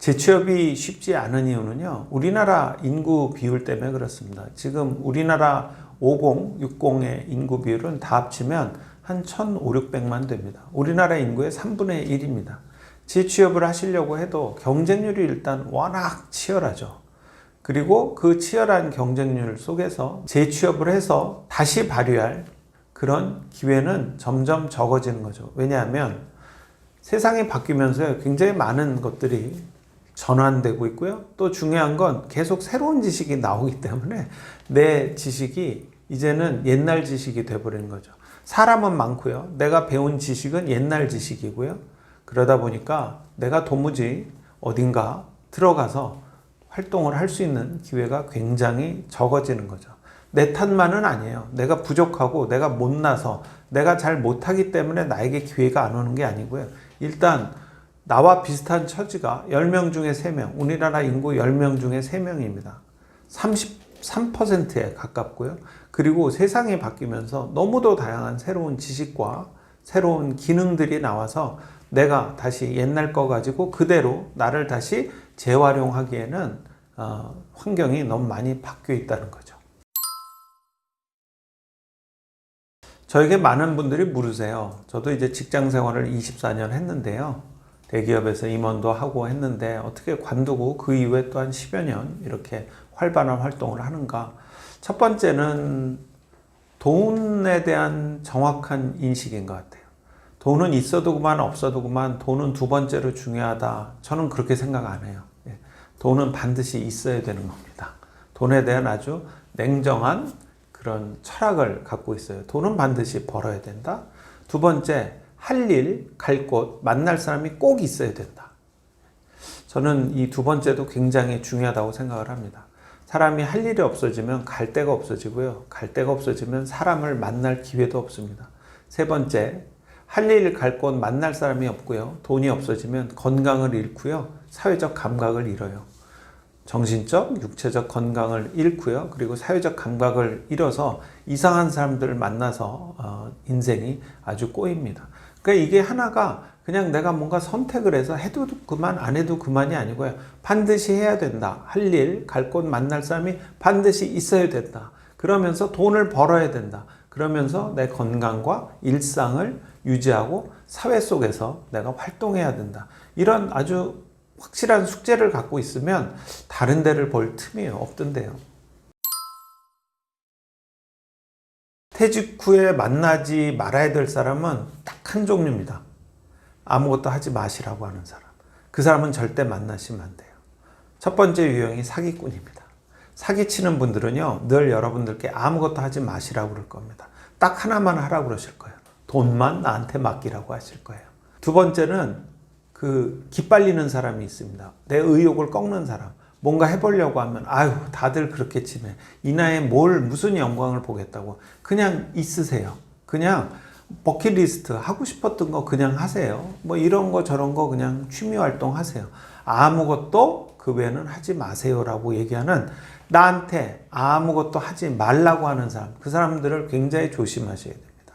재취업이 쉽지 않은 이유는요, 우리나라 인구 비율 때문에 그렇습니다. 지금 우리나라 50, 60의 인구 비율은 다 합치면 한 1,500~600만 됩니다. 우리나라 인구의 3분의 1입니다. 재취업을 하시려고 해도 경쟁률이 일단 워낙 치열하죠. 그리고 그 치열한 경쟁률 속에서 재취업을 해서 다시 발휘할 그런 기회는 점점 적어지는 거죠. 왜냐하면 세상이 바뀌면서 굉장히 많은 것들이 전환되고 있고요. 또 중요한 건 계속 새로운 지식이 나오기 때문에 내 지식이 이제는 옛날 지식이 돼버리는 거죠. 사람은 많고요. 내가 배운 지식은 옛날 지식이고요. 그러다 보니까 내가 도무지 어딘가 들어가서 활동을 할 수 있는 기회가 굉장히 적어지는 거죠. 내 탓만은 아니에요. 내가 부족하고 내가 못나서 내가 잘 못하기 때문에 나에게 기회가 안 오는 게 아니고요. 일단 나와 비슷한 처지가 10명 중에 3명, 우리나라 인구 10명 중에 3명입니다. 33%에 가깝고요. 그리고 세상이 바뀌면서 너무도 다양한 새로운 지식과 새로운 기능들이 나와서 내가 다시 옛날 거 가지고 그대로 나를 다시 재활용하기에는 환경이 너무 많이 바뀌어 있다는 거죠. 저에게 많은 분들이 물으세요. 저도 이제 직장 생활을 24년 했는데요. 대기업에서 임원도 하고 했는데 어떻게 관두고 그 이후에 또 한 10여 년 이렇게 활발한 활동을 하는가. 첫 번째는 돈에 대한 정확한 인식인 것 같아요. 돈은 있어도 그만 없어도 그만, 돈은 두 번째로 중요하다. 저는 그렇게 생각 안 해요. 돈은 반드시 있어야 되는 겁니다. 돈에 대한 아주 냉정한 그런 철학을 갖고 있어요. 돈은 반드시 벌어야 된다. 두 번째, 할 일, 갈 곳, 만날 사람이 꼭 있어야 된다. 저는 이 두 번째도 굉장히 중요하다고 생각을 합니다. 사람이 할 일이 없어지면 갈 데가 없어지고요. 갈 데가 없어지면 사람을 만날 기회도 없습니다. 세 번째, 할 일, 갈 곳, 만날 사람이 없고요. 돈이 없어지면 건강을 잃고요. 사회적 감각을 잃어요. 정신적, 육체적 건강을 잃고요. 그리고 사회적 감각을 잃어서 이상한 사람들을 만나서 인생이 아주 꼬입니다. 그러니까 이게 하나가 그냥 내가 뭔가 선택을 해서 해도 그만 안 해도 그만이 아니고요. 반드시 해야 된다. 할 일, 갈 곳, 만날 사람이 반드시 있어야 된다. 그러면서 돈을 벌어야 된다. 그러면서 내 건강과 일상을 유지하고 사회 속에서 내가 활동해야 된다. 이런 아주 확실한 숙제를 갖고 있으면 다른 데를 볼 틈이 없던데요. 퇴직 후에 만나지 말아야 될 사람은 딱 한 종류입니다. 아무것도 하지 마시라고 하는 사람. 그 사람은 절대 만나시면 안 돼요. 첫 번째 유형이 사기꾼입니다. 사기치는 분들은요, 늘 여러분들께 아무것도 하지 마시라고 그럴 겁니다. 딱 하나만 하라고 그러실 거예요. 돈만 나한테 맡기라고 하실 거예요. 두 번째는 기빨리는 사람이 있습니다. 내 의욕을 꺾는 사람. 뭔가 해보려고 하면 아유 다들 그렇게 지내. 이 나이에 무슨 영광을 보겠다고. 그냥 있으세요. 그냥 버킷리스트 하고 싶었던 거 그냥 하세요. 뭐 이런 거 저런 거 그냥 취미활동 하세요. 아무것도 그 외에는 하지 마세요라고 얘기하는 나한테 아무것도 하지 말라고 하는 사람. 그 사람들을 굉장히 조심하셔야 됩니다.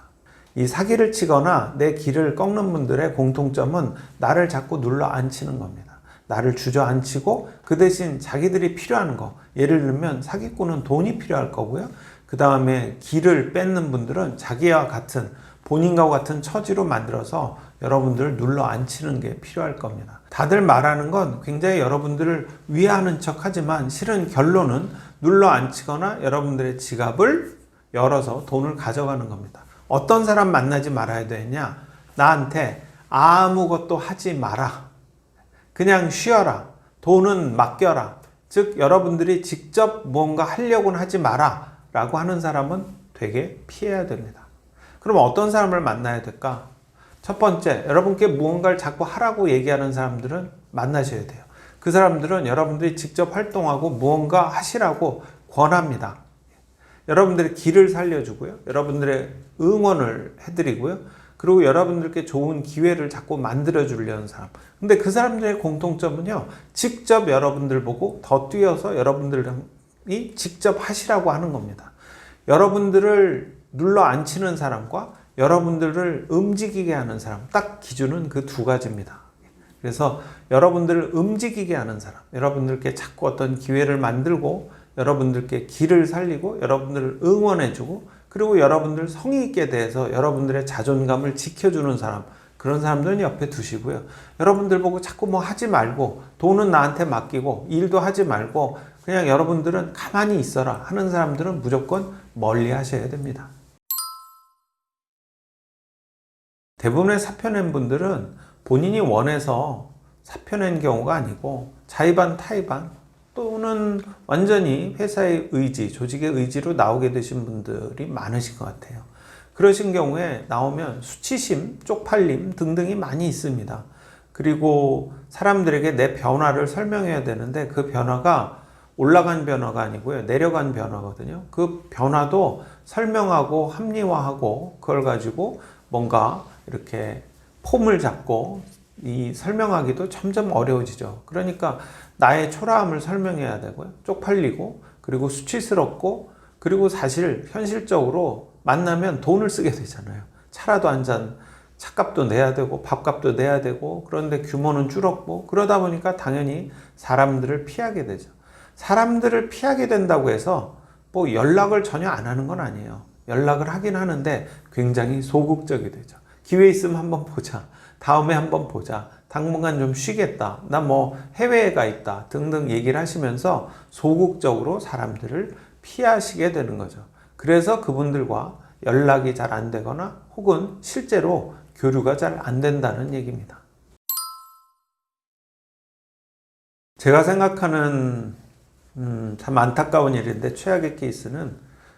이 사기를 치거나 내 길을 꺾는 분들의 공통점은 나를 자꾸 눌러 앉히는 겁니다. 나를 주저앉히고 그 대신 자기들이 필요한 거, 예를 들면 사기꾼은 돈이 필요할 거고요. 그 다음에 길을 뺏는 분들은 자기와 같은 본인과 같은 처지로 만들어서 여러분들을 눌러 앉히는 게 필요할 겁니다. 다들 말하는 건 굉장히 여러분들을 위하는 척 하지만 실은 결론은 눌러 앉히거나 여러분들의 지갑을 열어서 돈을 가져가는 겁니다. 어떤 사람 만나지 말아야 되냐? 나한테 아무것도 하지 마라. 그냥 쉬어라. 돈은 맡겨라. 즉 여러분들이 직접 뭔가 하려고는 하지 마라 라고 하는 사람은 되게 피해야 됩니다. 그럼 어떤 사람을 만나야 될까? 첫 번째, 여러분께 무언가를 자꾸 하라고 얘기하는 사람들은 만나셔야 돼요. 그 사람들은 여러분들이 직접 활동하고 무언가 하시라고 권합니다. 여러분들의 길을 살려주고요. 여러분들의 응원을 해드리고요. 그리고 여러분들께 좋은 기회를 자꾸 만들어주려는 사람. 근데 그 사람들의 공통점은요. 직접 여러분들 보고 더 뛰어서 여러분들이 직접 하시라고 하는 겁니다. 여러분들을 눌러 앉히는 사람과 여러분들을 움직이게 하는 사람. 딱 기준은 그 두 가지입니다. 그래서 여러분들을 움직이게 하는 사람, 여러분들께 자꾸 어떤 기회를 만들고 여러분들께 길을 살리고 여러분들을 응원해주고 그리고 여러분들 성의 있게 대해서 여러분들의 자존감을 지켜주는 사람, 그런 사람들은 옆에 두시고요. 여러분들 보고 자꾸 뭐 하지 말고 돈은 나한테 맡기고 일도 하지 말고 그냥 여러분들은 가만히 있어라 하는 사람들은 무조건 멀리 하셔야 됩니다. 대부분의 사표낸 분들은 본인이 원해서 사표낸 경우가 아니고 자의반 타의반 또는 완전히 회사의 의지, 조직의 의지로 나오게 되신 분들이 많으신 것 같아요. 그러신 경우에 나오면 수치심, 쪽팔림 등등이 많이 있습니다. 그리고 사람들에게 내 변화를 설명해야 되는데 그 변화가 올라간 변화가 아니고요. 내려간 변화거든요. 그 변화도 설명하고 합리화하고 그걸 가지고 뭔가 이렇게 폼을 잡고 이 설명하기도 점점 어려워지죠. 그러니까 나의 초라함을 설명해야 되고요. 쪽팔리고 그리고 수치스럽고 그리고 사실 현실적으로 만나면 돈을 쓰게 되잖아요. 차라도 한 잔 차값도 내야 되고 밥값도 내야 되고 그런데 규모는 줄었고 그러다 보니까 당연히 사람들을 피하게 되죠. 사람들을 피하게 된다고 해서 뭐 연락을 전혀 안 하는 건 아니에요. 연락을 하긴 하는데 굉장히 소극적이 되죠. 기회 있으면 한번 보자. 다음에 한번 보자. 당분간 좀 쉬겠다. 나 뭐 해외에 가 있다. 등등 얘기를 하시면서 소극적으로 사람들을 피하시게 되는 거죠. 그래서 그분들과 연락이 잘 안 되거나 혹은 실제로 교류가 잘 안 된다는 얘기입니다. 제가 생각하는 참 안타까운 일인데 최악의 케이스는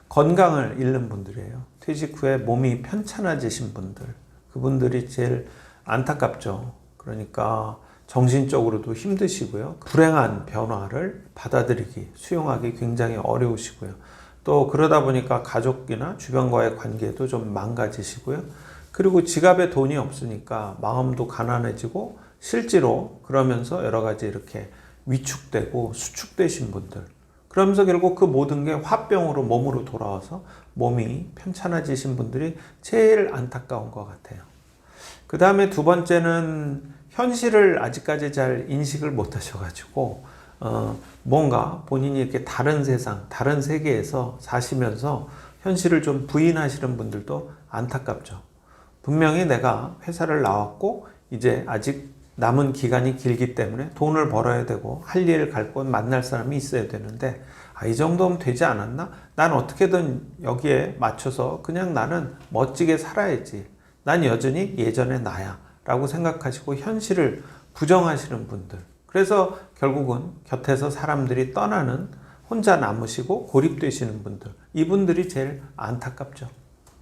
건강을 잃는 분들이에요. 퇴직 후에 몸이 편찮아지신 분들. 그분들이 제일 안타깝죠. 그러니까 정신적으로도 힘드시고요. 불행한 변화를 받아들이기, 수용하기 굉장히 어려우시고요. 또 그러다 보니까 가족이나 주변과의 관계도 좀 망가지시고요. 그리고 지갑에 돈이 없으니까 마음도 가난해지고 실제로 그러면서 여러 가지 이렇게 위축되고 수축되신 분들. 그러면서 결국 그 모든 게 화병으로 몸으로 돌아와서 몸이 편찮아지신 분들이 제일 안타까운 것 같아요. 그 다음에 두 번째는 현실을 아직까지 잘 인식을 못 하셔가지고 뭔가 본인이 이렇게 다른 세상, 다른 세계에서 사시면서 현실을 좀 부인하시는 분들도 안타깝죠. 분명히 내가 회사를 나왔고 이제 아직 남은 기간이 길기 때문에 돈을 벌어야 되고 할 일, 갈 곳, 만날 사람이 있어야 되는데 이 정도면 되지 않았나? 난 어떻게든 여기에 맞춰서 그냥 나는 멋지게 살아야지. 난 여전히 예전의 나야 라고 생각하시고 현실을 부정하시는 분들. 그래서 결국은 곁에서 사람들이 떠나는 혼자 남으시고 고립되시는 분들. 이분들이 제일 안타깝죠.